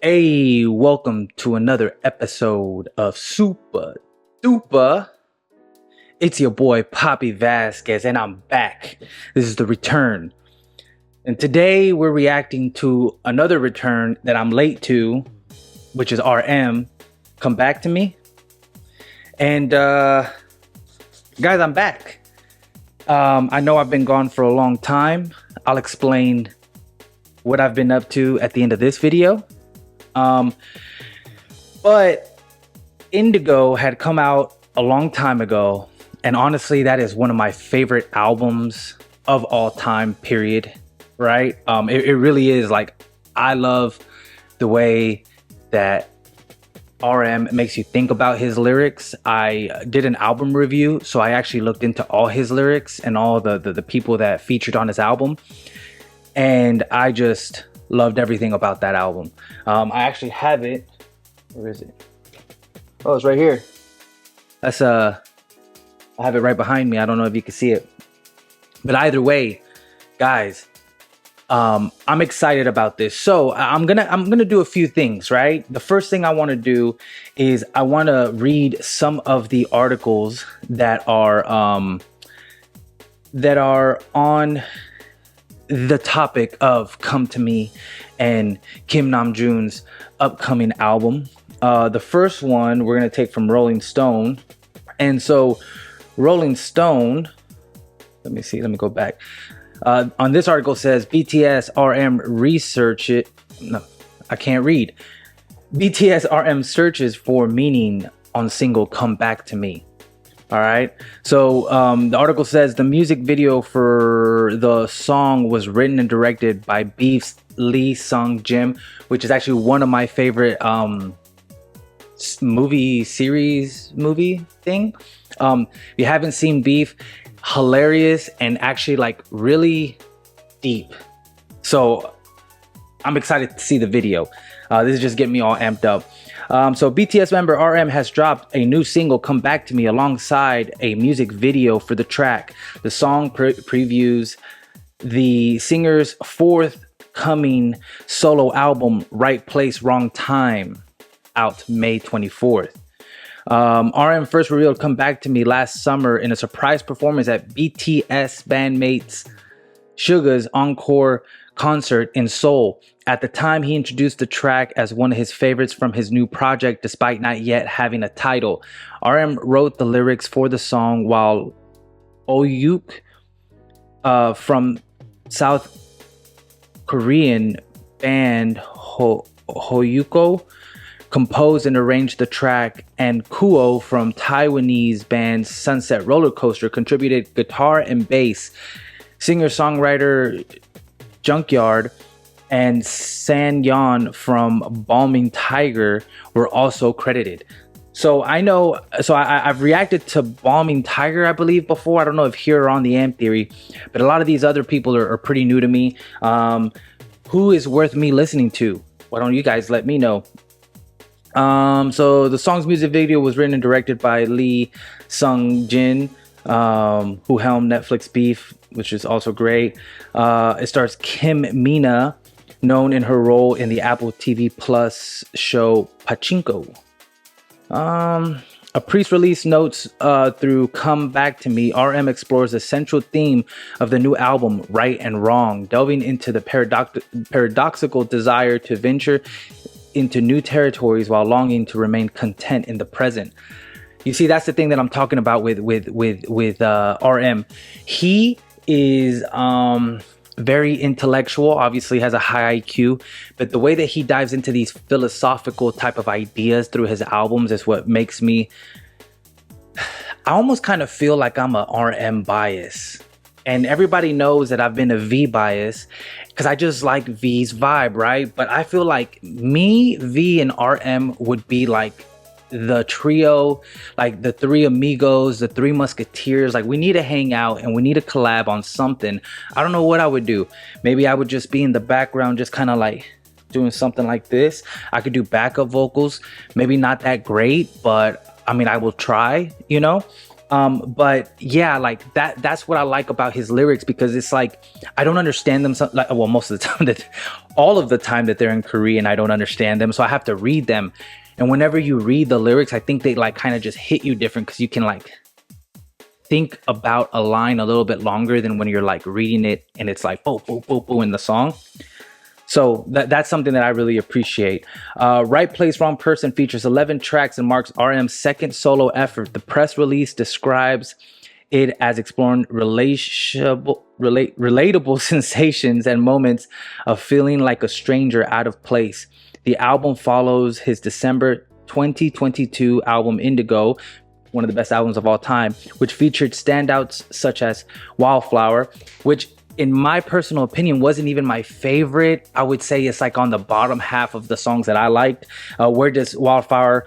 Hey, welcome to another episode of Supadupa. It's your boy Papi Vazquez, and I'm back. This is the return. And today we're reacting to another return that I'm late to, which is RM. Come Back to Me. And guys, I'm back. I know I've been gone for a long time. I'll explain what I've been up to at the end of this video. But Indigo had come out a long time ago, and honestly, that is one of my favorite albums of all time, period. Right? It really is. Like, I love the way that RM makes you think about his lyrics. I did an album review, so I actually looked into all his lyrics and all the people that featured on his album, and I just loved everything about that album. I actually have it. Where is it? Oh, it's right here. That's I have it right behind me. I don't know if you can see it, but either way, guys, I'm excited about this. So I'm gonna do a few things, right? The first thing I want to do is I want to read some of the articles that are on the topic of Come to Me and Kim Namjoon's upcoming album. The first one we're going to take from Rolling Stone. And so Rolling Stone, let me see, let me go back. On this article says BTS RM research it. No, I can't read. BTS RM searches for meaning on single Come Back to Me. All right. So the article says the music video for the song was written and directed by Beef's Lee Sung Jim, which is actually one of my favorite movie thing. If you haven't seen Beef, hilarious and actually like really deep. So I'm excited to see the video. This is just getting me all amped up. So BTS member RM has dropped a new single, Come Back to Me, alongside a music video for the track. The song previews the singer's forthcoming solo album, Right Place, Wrong Time, out May 24th. RM first revealed Come Back to Me last summer in a surprise performance at BTS bandmates Suga's encore concert in Seoul. At the time, he introduced the track as one of his favorites from his new project, despite not yet having a title. RM wrote the lyrics for the song, while Oyuk from South Korean band Hoyuko composed and arranged the track, and Kuo from Taiwanese band Sunset Roller Coaster contributed guitar and bass. Singer-songwriter Junkyard and San Yeon from Balming Tiger were also credited. So I know, I've reacted to Balming Tiger, I believe, before. I don't know if here or on the Am Theory, but a lot of these other people are pretty new to me. Who is worth me listening to? Why don't you guys let me know? So the song's music video was written and directed by Lee Sung Jin, who helmed Netflix Beef, which is also great. It stars Kim Mina, known in her role in the Apple TV Plus show Pachinko. A pre-release notes through Come Back to Me, RM explores the central theme of the new album, Right and Wrong, delving into the paradoxical desire to venture into new territories while longing to remain content in the present. You see, that's the thing that I'm talking about with RM. He is very intellectual, obviously has a high IQ, but the way that he dives into these philosophical type of ideas through his albums is what makes me, I almost kind of feel like I'm a RM bias. And everybody knows that I've been a V bias because I just like V's vibe, right? But I feel like me, V, and RM would be like the trio, like the three amigos, the three musketeers. Like, we need to hang out and we need to collab on something. I don't know what I would do. Maybe I would just be in the background, just kind of like doing something like this. I could do backup vocals, maybe not that great, but I mean, I will try, you know? But yeah, like that's what I like about his lyrics, because it's like I don't understand them like, well, most of the time, that all of the time that they're in Korean, I don't understand them, so I have to read them. And whenever you read the lyrics, I think they like kind of just hit you different, because you can like think about a line a little bit longer than when you're like reading it and it's like boom, boom, boom, boom in the song. So that's something that I really appreciate. Right Place, Wrong Person features 11 tracks and marks RM's second solo effort. The press release describes it as exploring relatable sensations and moments of feeling like a stranger out of place. The album follows his December 2022 album Indigo, one of the best albums of all time, which featured standouts such as Wildflower, which in my personal opinion wasn't even my favorite. I would say it's like on the bottom half of the songs that I liked. Where does Wildflower,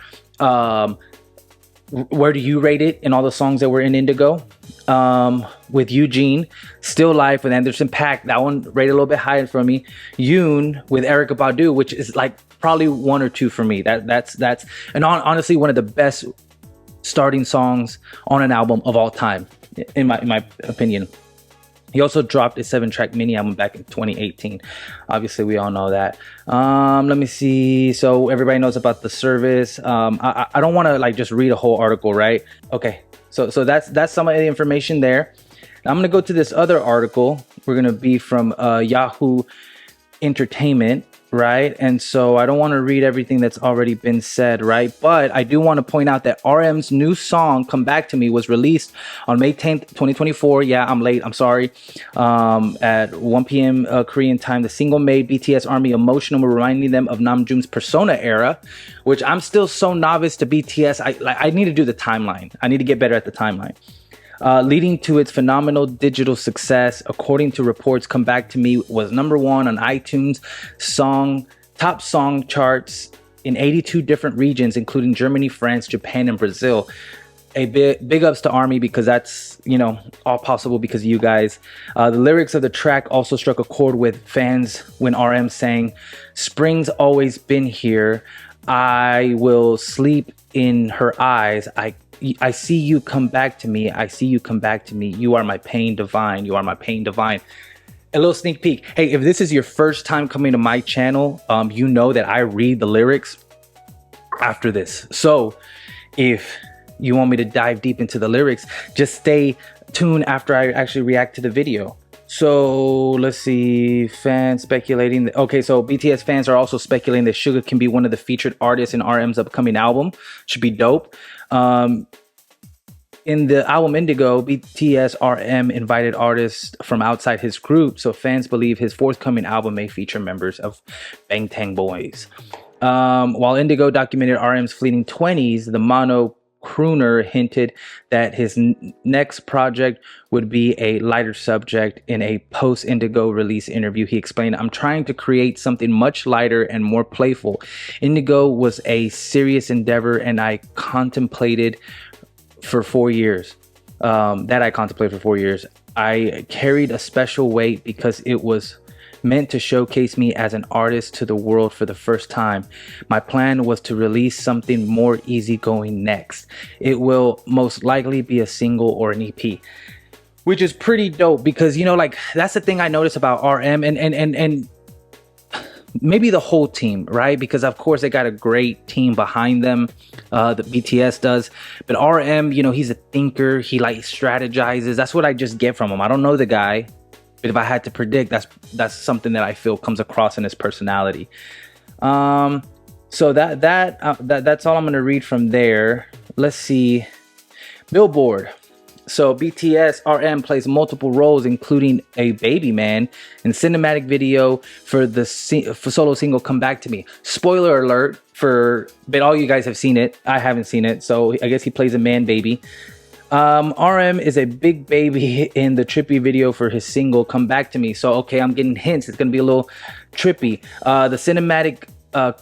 where do you rate it in all the songs that were in Indigo? With Eugene, Still Life with Anderson .Paak, that one rated a little bit higher for me. Yoon with Erykah Badu, which is like probably 1 or 2 for me. That's and honestly one of the best starting songs on an album of all time, in my opinion. He also dropped a 7-track mini album back in 2018. Obviously, we all know that. Let me see. So everybody knows about The Service. I don't want to like just read a whole article, right? Okay. So that's some of the information there. Now I'm gonna go to this other article. We're gonna be from Yahoo Entertainment, right? And so I don't want to read everything that's already been said, right? But I do want to point out that RM's new song, Come Back to Me, was released on May 10th, 2024. Yeah, I'm late. I'm sorry. At 1 p.m. Korean time. The single made BTS ARMY emotional, reminding them of Namjoon's Persona era, which I'm still so novice to BTS. I need to do the timeline. I need to get better at the timeline. Leading to its phenomenal digital success. According to reports, Come Back to Me was #1 on iTunes top song charts in 82 different regions, including Germany, France, Japan, and Brazil. A big ups to ARMY, because that's, you know, all possible because of you guys. The lyrics of the track also struck a chord with fans when RM sang, "Spring's always been here. I will sleep in her eyes. I see you come back to me. I see you come back to me. You are my pain divine. You are my pain divine." A little sneak peek. Hey, if this is your first time coming to my channel, you know that I read the lyrics after this. So if you want me to dive deep into the lyrics, just stay tuned after I actually react to the video. So let's see, fans speculating. Okay, so BTS fans are also speculating that Suga can be one of the featured artists in RM's upcoming album. Should be dope. In the album Indigo, BTS RM invited artists from outside his group, so fans believe his forthcoming album may feature members of Bangtan Boys. While Indigo documented RM's fleeting 20s, the mono crooner hinted that his next project would be a lighter subject. In a post-Indigo release interview, he explained, "I'm trying to create something much lighter and more playful. Indigo was a serious endeavor, and I contemplated for 4 years. I carried a special weight because it was meant to showcase me as an artist to the world for the first time. My plan was to release something more easygoing next. It will most likely be a single or an EP." Which is pretty dope, because, you know, like, that's the thing I noticed about RM and maybe the whole team, right? Because of course they got a great team behind them, the BTS does. But RM, you know, he's a thinker. He like strategizes. That's what I just get from him. I don't know the guy, but if I had to predict, that's something that I feel comes across in his personality. So that's all I'm gonna read from there. Let's see, Billboard. So BTS RM plays multiple roles, including a baby man in cinematic video for the solo single Come Back to Me. Spoiler alert but all you guys have seen it. I haven't seen it, so I guess he plays a man baby. RM is a big baby in the trippy video for his single Come Back to Me. So okay, I'm getting hints. It's gonna be a little trippy. The cinematic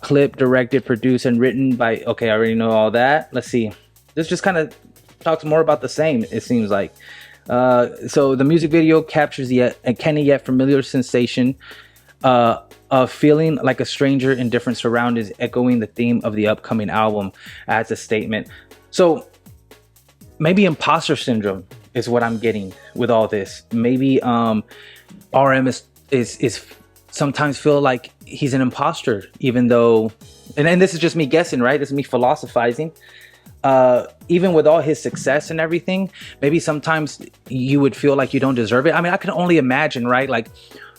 clip directed, produced, and written by, okay, I already know all that. Let's see. This just kind of talks more about the same, it seems like. So the music video captures the uncanny yet familiar sensation of feeling like a stranger in different surroundings, echoing the theme of the upcoming album, adds a statement. So maybe imposter syndrome is what I'm getting with all this. Maybe RM is sometimes feel like he's an imposter, even though, and then this is just me guessing, right? This is me philosophizing. Even with all his success and everything, maybe sometimes you would feel like you don't deserve it. I mean, I can only imagine, right? Like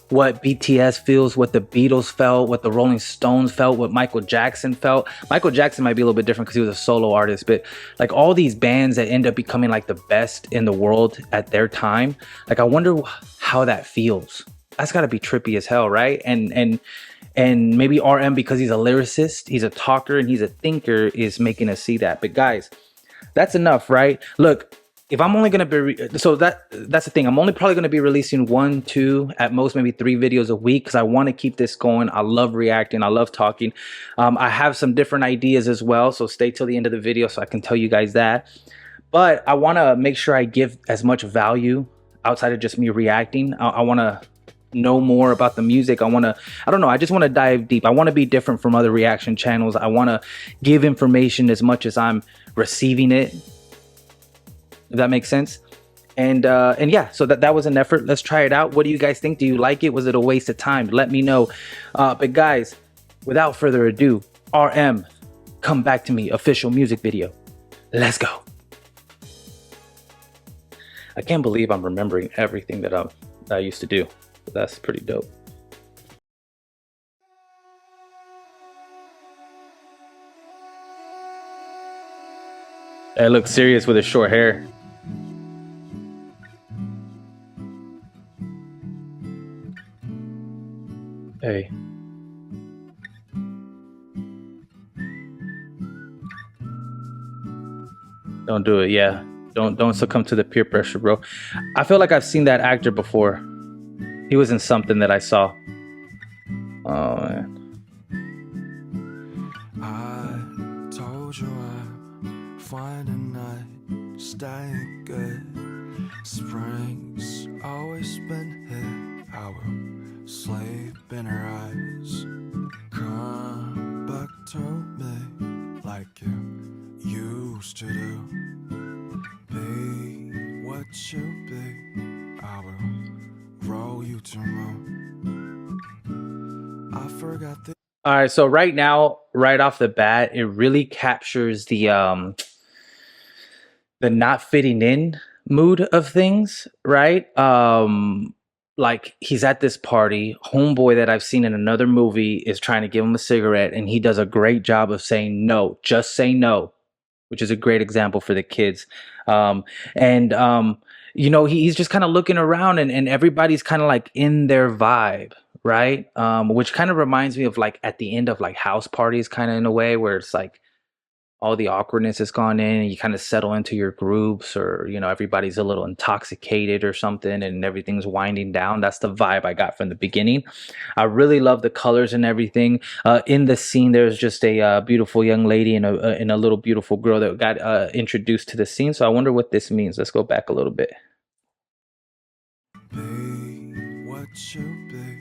what BTS feels, what the Beatles felt, what the Rolling Stones felt, what Michael Jackson felt. Michael Jackson might be a little bit different because he was a solo artist, but like all these bands that end up becoming like the best in the world at their time, like I wonder how that feels. That's got to be trippy as hell, right? And maybe RM, because he's a lyricist, he's a talker, and he's a thinker, is making us see that. But guys, that's enough, right? Look, if I'm only gonna be that's the thing. I'm only probably gonna be releasing 1, 2, at most maybe 3 videos a week because I want to keep this going. I love reacting. I love talking. I have some different ideas as well, so stay till the end of the video so I can tell you guys that. But I want to make sure I give as much value outside of just me reacting. I want to know more about the music. I don't know, I just want to dive deep. I want to be different from other reaction channels. I want to give information as much as I'm receiving it, if that makes sense. And yeah, so that was an effort. Let's try it out. What do you guys think? Do you like it? Was it a waste of time? Let me know. But guys, without further ado, RM, Come Back to Me official music video. Let's go. I can't believe I'm remembering everything that I used to do. That's pretty dope. I look serious with his short hair. Hey. Don't do it, yeah. Don't succumb to the peer pressure, bro. I feel like I've seen that actor before. He was in something that I saw. Oh man. I told you I'm finding night, staying good. Spring's always been here. I will sleep in her eyes. Come back to me like you used to do. Be what you be. I will roll you to moon. I forgot the. All right, so right now, right off the bat, it really captures the not fitting in mood of things, right? Like he's at this party, homeboy that I've seen in another movie is trying to give him a cigarette, and he does a great job of saying no, just say no, which is a great example for the kids. You know, he's just kind of looking around, and everybody's kind of like in their vibe, right? Which kind of reminds me of like at the end of like house parties, kind of in a way where it's like all the awkwardness has gone in and you kind of settle into your groups, or you know, everybody's a little intoxicated or something and everything's winding down. That's the vibe I got from the beginning. I really love the colors and everything. In the scene there's just a beautiful young lady and a little beautiful girl that got introduced to the scene, so I wonder what this means. Let's go back a little bit. Be what you be.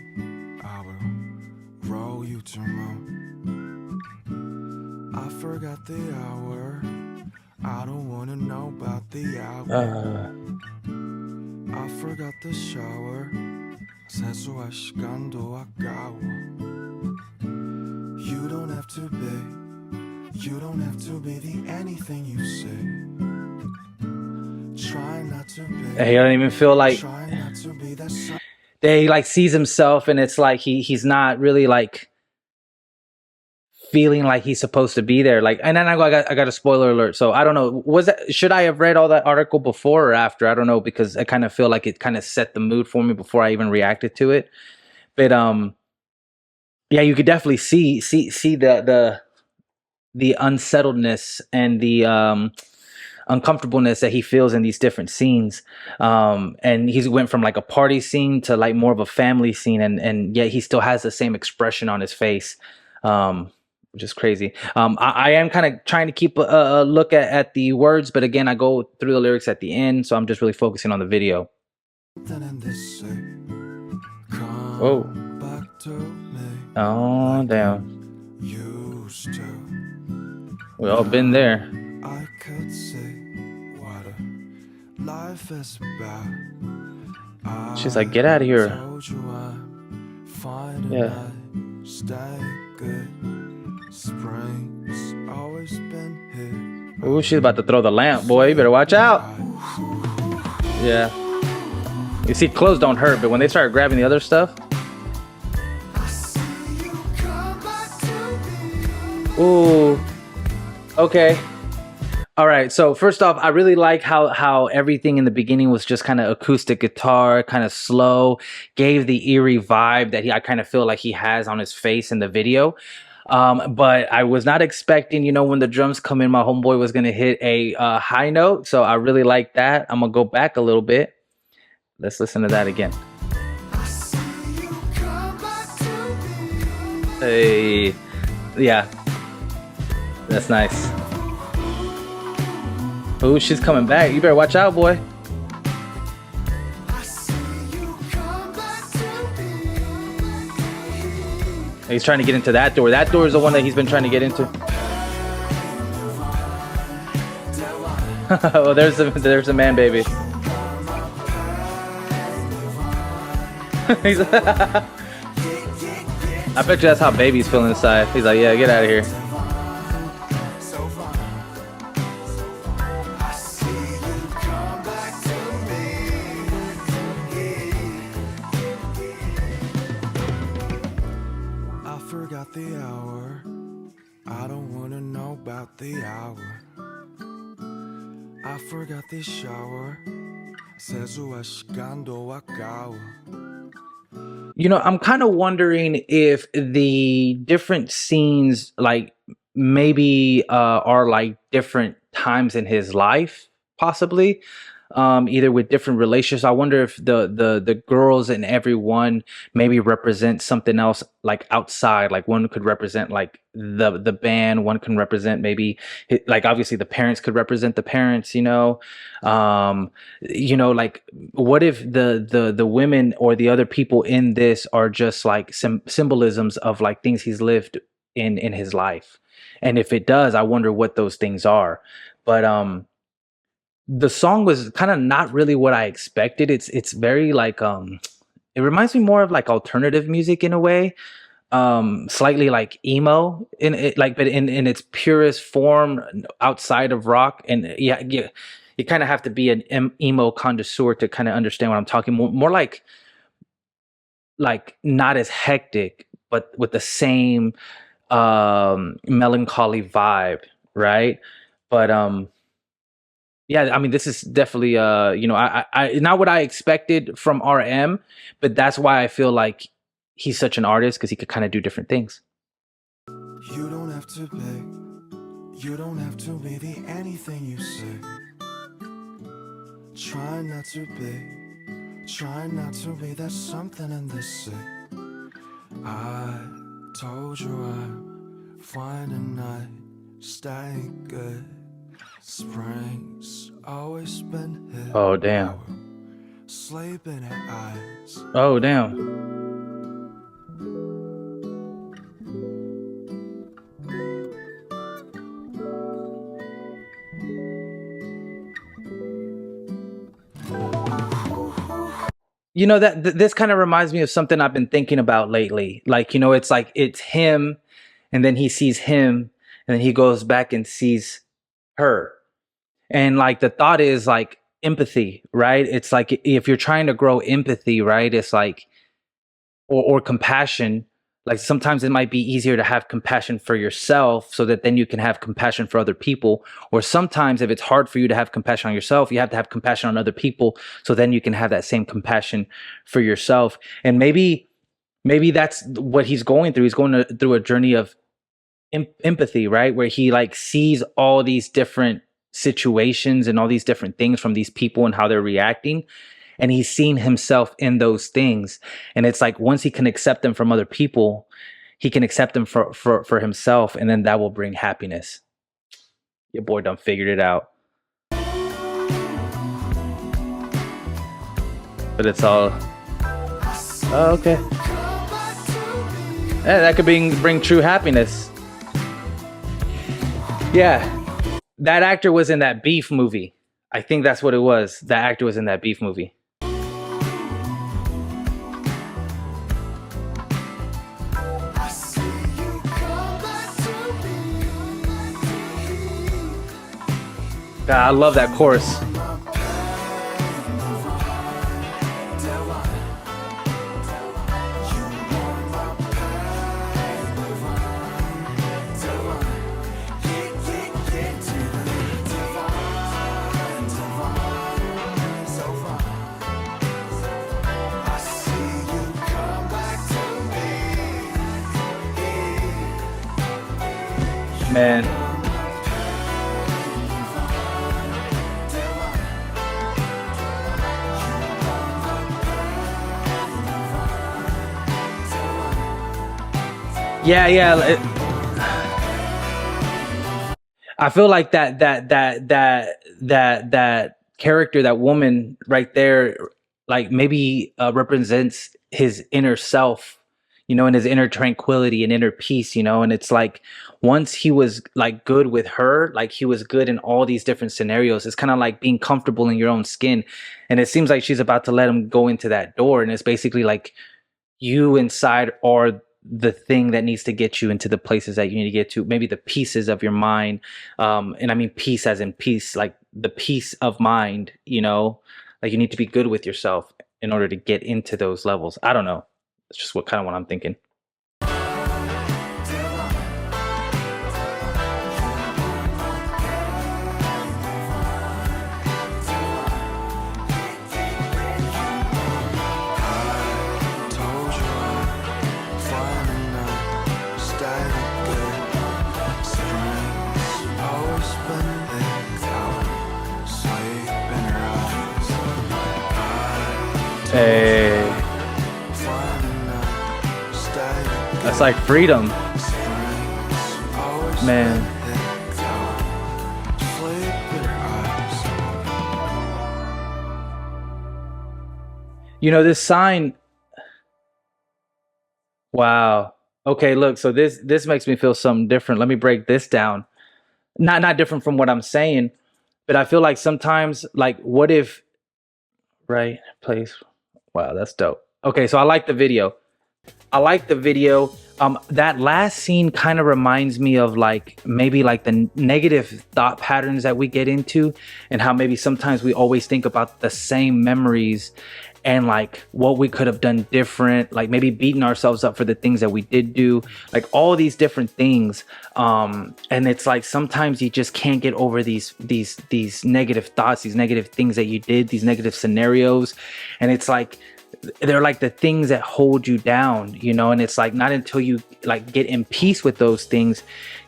I will roll you to moon. I forgot the hour. I don't wanna know about the hour. I forgot the shower. 세수할 시간도 아까워. You don't have to be. You don't have to be the anything you say. Try not to be. He don't even feel like Try not to be that. he like sees himself, and it's like he's not really like feeling like he's supposed to be there. Like, and then I got a spoiler alert. So I don't know. Should I have read all that article before or after? I don't know, because I kind of feel like it kind of set the mood for me before I even reacted to it. But yeah, you could definitely see the unsettledness and the uncomfortableness that he feels in these different scenes. And he went from like a party scene to like more of a family scene, and yet he still has the same expression on his face. Which is crazy. I am kind of trying to keep a look at the words, but again, I go through the lyrics at the end, so I'm just really focusing on the video. Whoa. Oh, damn. We all been there. I could say what a life is bad. She's like, get out of here. Told you I'm fine Yeah. tonight, stay good. Spring's always been here. Ooh, she's about to throw the lamp, boy. You better watch out. Yeah. You see, clothes don't hurt, but when they start grabbing the other stuff. Ooh. Okay. All right. So first off, I really like how everything in the beginning was just kind of acoustic guitar, kind of slow, gave the eerie vibe that I kind of feel like he has on his face in the video. But I was not expecting, when the drums come in, my homeboy was going to hit a high note. So I really like that. I'm going to go back a little bit. Let's listen to that again. Hey, yeah, that's nice. Oh, she's coming back. You better watch out, boy. He's trying to get into that door. That door is the one that he's been trying to get into. Oh, there's a man, baby. I bet you that's how baby's feeling inside. He's like, yeah, get out of here. I forgot the hour. I don't wanna know about the hour. I forgot the shower. 세수할 시간도 아까워. I'm kind of wondering if the different scenes, like maybe are like different times in his life, possibly, either with different relationships. I wonder if the girls and everyone maybe represent something else, like outside. Like one could represent like the band, one can represent maybe like obviously the parents could represent the parents. Like what if the women or the other people in this are just like symbolisms of like things he's lived in his life, and if it does, I wonder what those things are. But the song was kind of not really what I expected. It's very like it reminds me more of like alternative music in a way, slightly like emo in it, like, but in its purest form outside of rock. And yeah, you kind of have to be an emo connoisseur to kind of understand what I'm talking. More like not as hectic, but with the same melancholy vibe, right? But yeah, I mean, this is definitely I not what I expected from RM, but that's why I feel like he's such an artist, because he could kind of do different things. You don't have to be the anything you say. Try not to be, there's something in this say. I told you I'm fine tonight, stay good. Spring's always been here. Oh damn. Sleeping at eyes. Oh damn. This kind of reminds me of something I've been thinking about lately. Like, it's like it's him, and then he sees him, and then he goes back and sees her. And like the thought is like empathy, right? It's like if you're trying to grow empathy, right? It's like or compassion. Like sometimes it might be easier to have compassion for yourself so that then you can have compassion for other people. Or sometimes if it's hard for you to have compassion on yourself, you have to have compassion on other people so then you can have that same compassion for yourself. And maybe that's what he's going through. He's going through a journey of empathy, right? Where he like sees all these different situations and all these different things from these people and how they're reacting. And he's seen himself in those things. And it's like once he can accept them from other people, he can accept them for himself. And then that will bring happiness. Your boy done figured it out. But it's all, oh, okay. Yeah, that could bring true happiness. Yeah. That actor was in that Beef movie. I think that's what it was. The actor was in that Beef movie. I see you come back to me. God, I love that chorus. Man. Yeah. I feel like that character, that woman right there, like maybe represents his inner self, you know, and his inner tranquility and inner peace, you know. And it's like once he was like good with her, like he was good in all these different scenarios. It's kind of like being comfortable in your own skin. And it seems like she's about to let him go into that door. And it's basically like you inside are the thing that needs to get you into the places that you need to get to, maybe the pieces of your mind. And I mean peace as in peace, like the peace of mind, you know, like you need to be good with yourself in order to get into those levels. I don't know. It's just what I'm thinking. Hey, that's like freedom, man. You know, this sign. Wow. Okay, look, so this makes me feel something different. Let me break this down. Not different from what I'm saying, but I feel like sometimes, like, what if, right place? Wow, that's dope. Okay, so I like the video. That last scene kind of reminds me of like maybe like the negative thought patterns that we get into, and how maybe sometimes we always think about the same memories and like what we could have done different, like maybe beating ourselves up for the things that we did do, like all these different things. And it's like sometimes you just can't get over these negative thoughts, these negative things that you did, these negative scenarios. And it's like they're like the things that hold you down, you know. And it's like not until you like get in peace with those things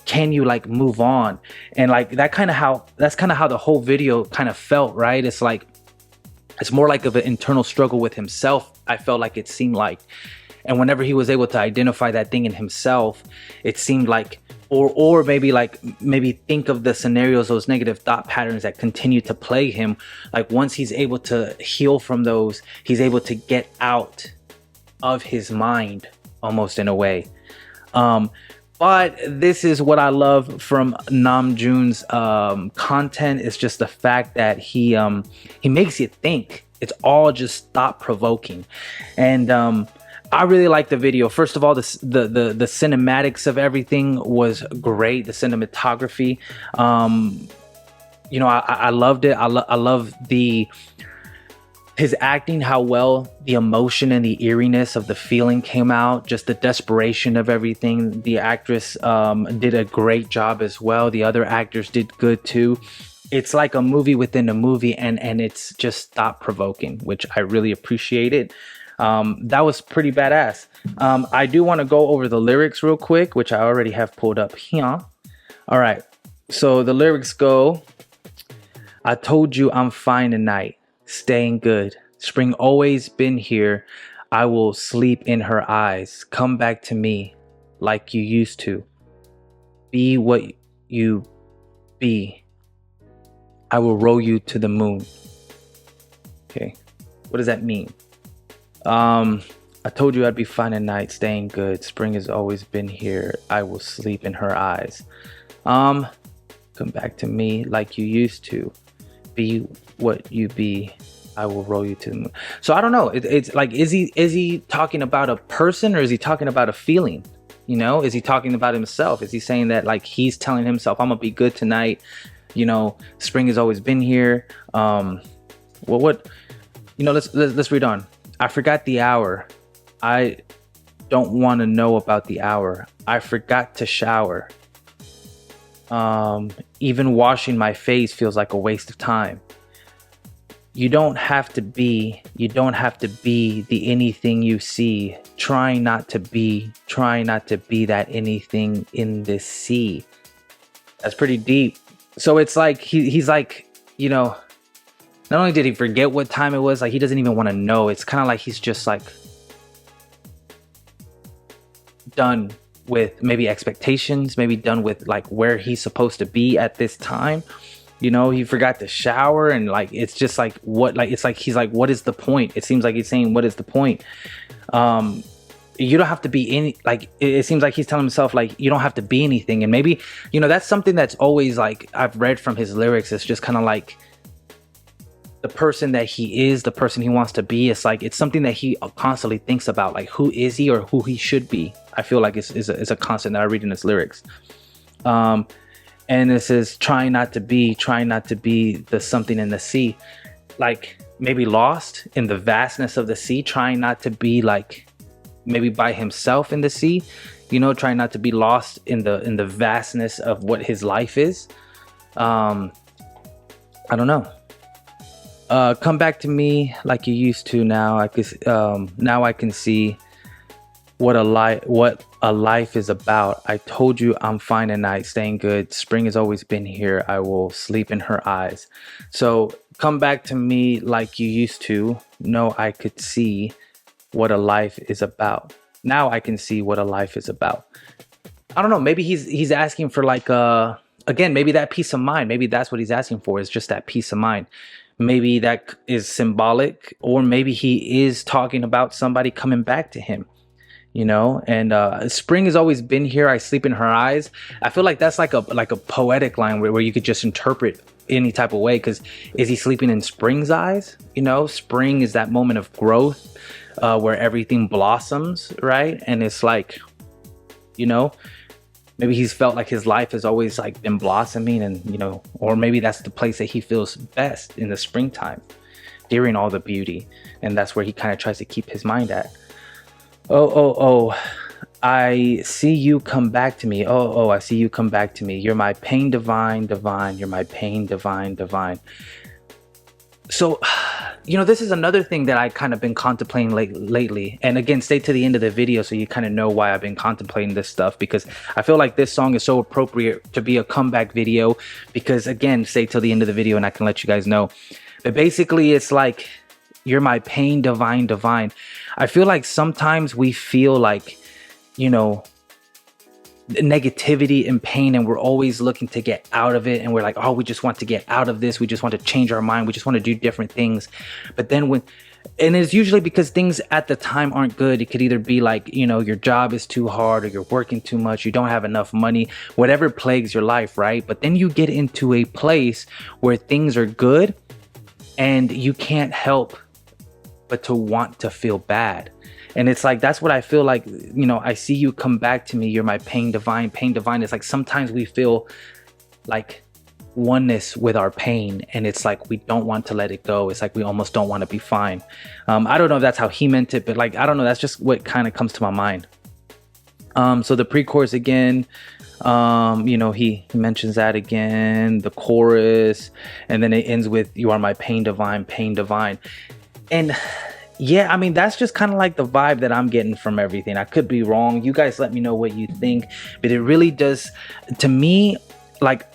can you like move on. And like that's kind of how the whole video kind of felt, right? It's like it's more like of an internal struggle with himself, I felt like it seemed like. And whenever he was able to identify that thing in himself, it seemed like, or maybe think of the scenarios, those negative thought patterns that continue to plague him. Like once he's able to heal from those, he's able to get out of his mind almost in a way. But this is what I love from Namjoon's content. It's just the fact that he makes you think. It's all just thought provoking, and I really like the video. First of all, the cinematics of everything was great. The cinematography, you know, I loved it. I love his acting, how well the emotion and the eeriness of the feeling came out, just the desperation of everything. The actress did a great job as well. The other actors did good too. It's like a movie within a movie, and it's just thought-provoking, which I really appreciated. That was pretty badass. I do want to go over the lyrics real quick, which I already have pulled up here. All right, so the lyrics go, I told you I'm fine tonight. Staying good. Spring always been here. I will sleep in her eyes. Come back to me like you used to. Be what you be. I will roll you to the moon. Okay. What does that mean? I told you I'd be fine tonight. Staying good. Spring has always been here. I will sleep in her eyes. Come back to me like you used to. be what you be, I will roll you to the moon. So I don't know. It's like, is he talking about a person, or is he talking about a feeling? You know, is he talking about himself? Is he saying that like he's telling himself, I'm gonna be good tonight? You know, spring has always been here. What? You know, let's read on. I forgot the hour. I don't want to know about the hour. I forgot to shower. Even washing my face feels like a waste of time. You don't have to be the anything you see. Try not to be that anything in this sea. That's pretty deep. So it's like he's like, you know, not only did he forget what time it was, like he doesn't even want to know. It's kind of like he's just like done with maybe expectations, maybe done with like where he's supposed to be at this time. You know, he forgot to shower, and like it's just like what, like it's like he's like, what is the point? It seems like he's saying, what is the point? You don't have to be any, like it seems like he's telling himself like you don't have to be anything. And maybe, you know, that's something that's always like I've read from his lyrics. It's just kind of like the person that he is, the person he wants to be. It's like it's something that he constantly thinks about, like who is he or who he should be. I feel like it's a constant that I read in his lyrics. And it says trying not to be the something in the sea, like maybe lost in the vastness of the sea, trying not to be like maybe by himself in the sea, you know, trying not to be lost in the vastness of what his life is. I don't know. Come back to me like you used to. Now I can see what a life is about. I told you I'm fine tonight, staying good. Spring has always been here. I will sleep in her eyes. So come back to me like you used to. No, I could see what a life is about. Now I can see what a life is about. I don't know. Maybe he's asking for like again, maybe that peace of mind. Maybe that's what he's asking for, is just that peace of mind. Maybe that is symbolic, or maybe he is talking about somebody coming back to him. You know, and spring has always been here. I sleep in her eyes. I feel like that's like a poetic line where you could just interpret any type of way. Because is he sleeping in spring's eyes? You know, spring is that moment of growth where everything blossoms, right? And it's like, you know, maybe he's felt like his life has always like been blossoming, and you know, or maybe that's the place that he feels best, in the springtime, during all the beauty, and that's where he kind of tries to keep his mind at. Oh, I see you come back to me. Oh, I see you come back to me. You're my pain divine, divine. You're my pain divine, divine. So, you know, this is another thing that I kind of been contemplating lately. And again, stay to the end of the video so you kind of know why I've been contemplating this stuff, because I feel like this song is so appropriate to be a comeback video. Because again, stay till the end of the video and I can let you guys know. But basically, it's like, you're my pain divine, divine. I feel like sometimes we feel like, you know, negativity and pain, and we're always looking to get out of it, and we're like, oh, we just want to get out of this, we just want to change our mind, we just want to do different things. But then and it's usually because things at the time aren't good. It could either be like, you know, your job is too hard, or you're working too much, you don't have enough money, whatever plagues your life, right? But then you get into a place where things are good and you can't help but to want to feel bad. And it's like, that's what I feel like, you know, I see you come back to me. You're my pain divine, pain divine. It's like sometimes we feel like oneness with our pain, and it's like we don't want to let it go. It's like we almost don't want to be fine. I don't know if that's how he meant it, but like, I don't know, that's just what kind of comes to my mind. So the pre-chorus again, you know, he mentions that again, the chorus, and then it ends with you are my pain divine, pain divine. And yeah, I mean, that's just kind of like the vibe that I'm getting from everything. I could be wrong. You guys let me know what you think. But it really does, to me, like,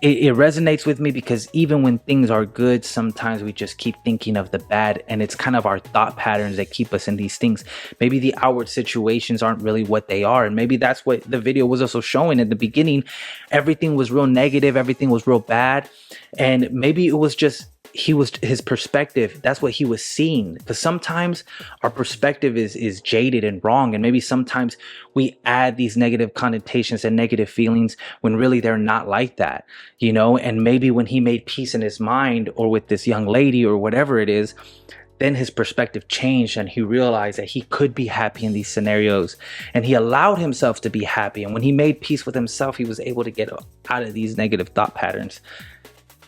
it resonates with me, because even when things are good, sometimes we just keep thinking of the bad, and it's kind of our thought patterns that keep us in these things. Maybe the outward situations aren't really what they are, and maybe that's what the video was also showing. At the beginning, everything was real negative, everything was real bad, and maybe it was just his perspective, that's what he was seeing. Because sometimes our perspective is jaded and wrong, and maybe sometimes we add these negative connotations and negative feelings when really they're not like that, you know. And maybe when he made peace in his mind, or with this young lady, or whatever it is, then his perspective changed, and he realized that he could be happy in these scenarios, and he allowed himself to be happy. And when he made peace with himself, he was able to get out of these negative thought patterns.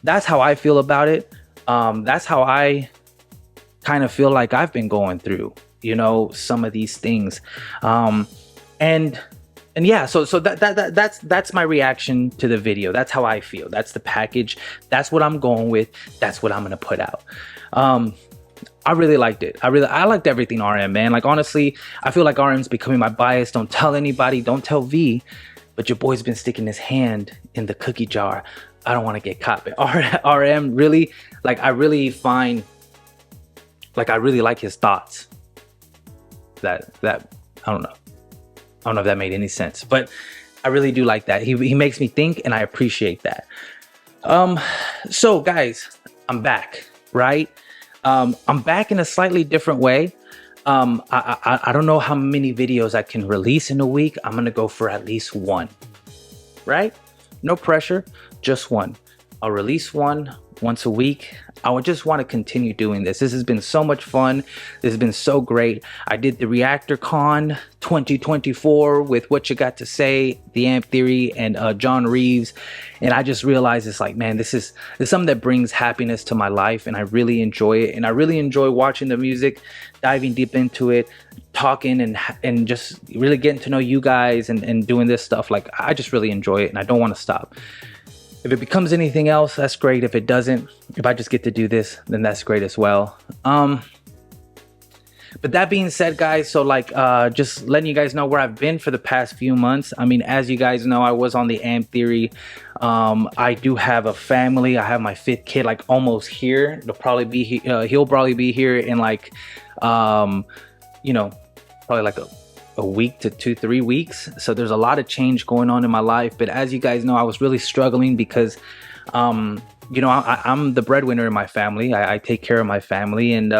That's how I feel about it. That's how I kind of feel like I've been going through, you know, some of these things. And yeah, so that's my reaction to the video. That's how I feel. That's the package. That's what I'm going with. That's what I'm going to put out. I really liked it. I liked everything RM, man. Like, honestly, I feel like RM's becoming my bias. Don't tell anybody. Don't tell V. But your boy's been sticking his hand in the cookie jar. I don't want to get caught. But RM, really, like, I really like his thoughts. That I don't know. I don't know if that made any sense, but I really do like that. He makes me think, and I appreciate that. So guys, I'm back, right? I'm back in a slightly different way. I don't know how many videos I can release in a week. I'm gonna go for at least one, right? No pressure, just one. I'll release one once a week. I would just want to continue doing this. This has been so much fun. This has been so great. I did the Reactor Con 2024 with What You Got to Say, The Amp Theory, and John Reeves. And I just realized it's like, man, this is something that brings happiness to my life, and I really enjoy it. And I really enjoy watching the music, diving deep into it, talking and just really getting to know you guys and doing this stuff. Like, I just really enjoy it, and I don't want to stop. If it becomes anything else, that's great. If it doesn't, if I just get to do this, then that's great as well. But that being said, guys, so like, just letting you guys know where I've been for the past few months. I mean, as you guys know, I was on the Amp Theory. I do have a family. I have my 5th kid, like, almost here. He'll probably be here in like, you know, probably like a week to 2-3 weeks. So there's a lot of change going on in my life. But as you guys know, I was really struggling because you know, I'm the breadwinner in my family. I take care of my family, and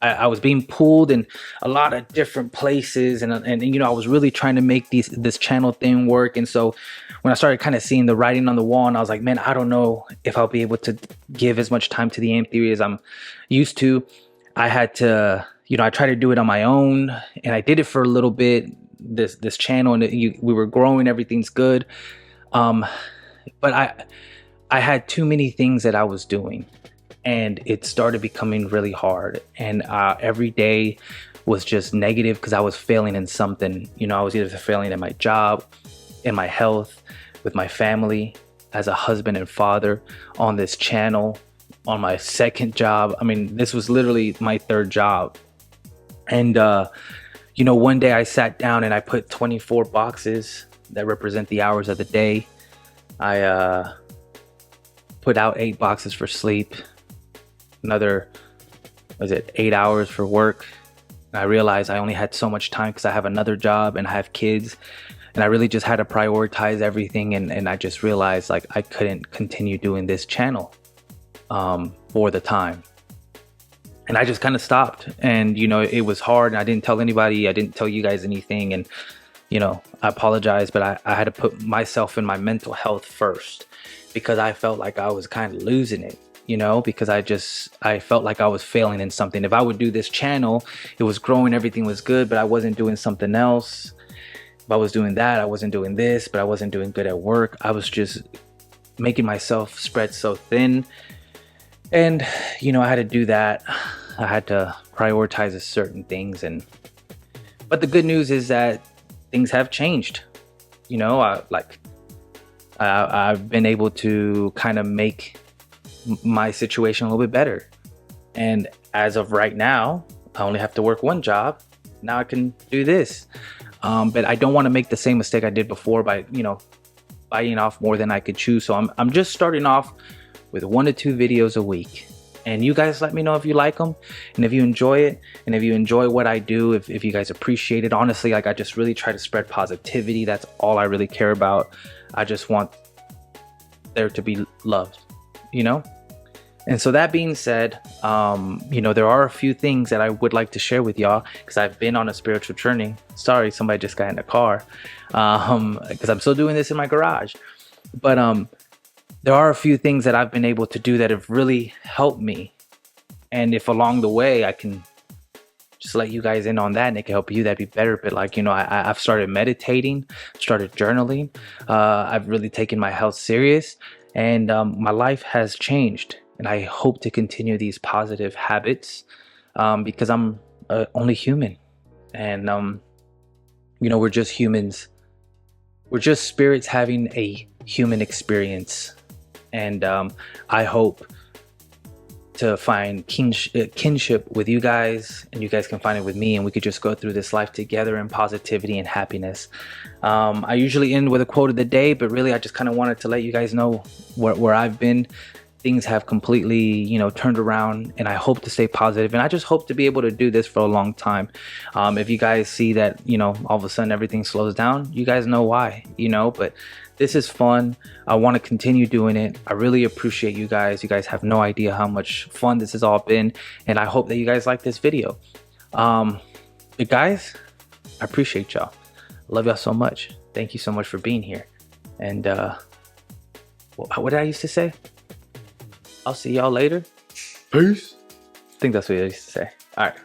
I was being pulled in a lot of different places, and you know, I was really trying to make this channel thing work. And so when I started kind of seeing the writing on the wall, and I was like, man, I don't know if I'll be able to give as much time to the Amp Theory as I'm used to. I had to, you know, I tried to do it on my own, and I did it for a little bit, this channel, and we were growing, everything's good. But I had too many things that I was doing, and it started becoming really hard. And every day was just negative because I was failing in something. You know, I was either failing at my job, in my health, with my family, as a husband and father, on this channel, on my 2nd job. I mean, this was literally my 3rd job. And, you know, one day I sat down and I put 24 boxes that represent the hours of the day. I put out 8 boxes for sleep, another, 8 hours for work. And I realized I only had so much time because I have another job and I have kids. And I really just had to prioritize everything. And I just realized, like, I couldn't continue doing this channel for the time. And I just kind of stopped. And, you know, it was hard. And I didn't tell anybody. I didn't tell you guys anything. And, you know, I apologize. But I had to put myself and my mental health first, because I felt like I was kind of losing it, you know, because I felt like I was failing in something. If I would do this channel, it was growing, everything was good, but I wasn't doing something else. If I was doing that, I wasn't doing this, but I wasn't doing good at work. I was just making myself spread so thin. And, you know, I had to do that. I had to prioritize certain things. But the good news is that things have changed. You know, I've been able to kind of make my situation a little bit better. And as of right now, I only have to work 1 job. Now I can do this. But I don't want to make the same mistake I did before by, you know, biting off more than I could chew. So I'm just starting off with 1 to 2 videos a week. And you guys let me know if you like them, and if you enjoy it, and if you enjoy what I do, if you guys appreciate it. Honestly, like, I just really try to spread positivity. That's all I really care about. I just want there to be love, you know? And so that being said, you know, there are a few things that I would like to share with y'all because I've been on a spiritual journey. Sorry, somebody just got in the car, because I'm still doing this in my garage. But there are a few things that I've been able to do that have really helped me. And if along the way I can just let you guys in on that and it can help you, that'd be better. But like, you know, I've started meditating, started journaling. I've really taken my health serious, and my life has changed. And I hope to continue these positive habits because I'm only human. And, you know, we're just humans. We're just spirits having a human experience. And I hope to find kinship with you guys, and you guys can find it with me, and we could just go through this life together in positivity and happiness. I usually end with a quote of the day, but really I just kind of wanted to let you guys know where I've been. Things have completely, you know, turned around, and I hope to stay positive, and I just hope to be able to do this for a long time. If you guys see that, you know, all of a sudden everything slows down, you guys know why, you know. But this is fun. I want to continue doing it. I really appreciate you guys. You guys have no idea how much fun this has all been, and I hope that you guys like this video. But guys, I appreciate y'all. Love y'all so much. Thank you so much for being here. And what did I used to say? I'll see y'all later. Peace. I think that's what I used to say. All right.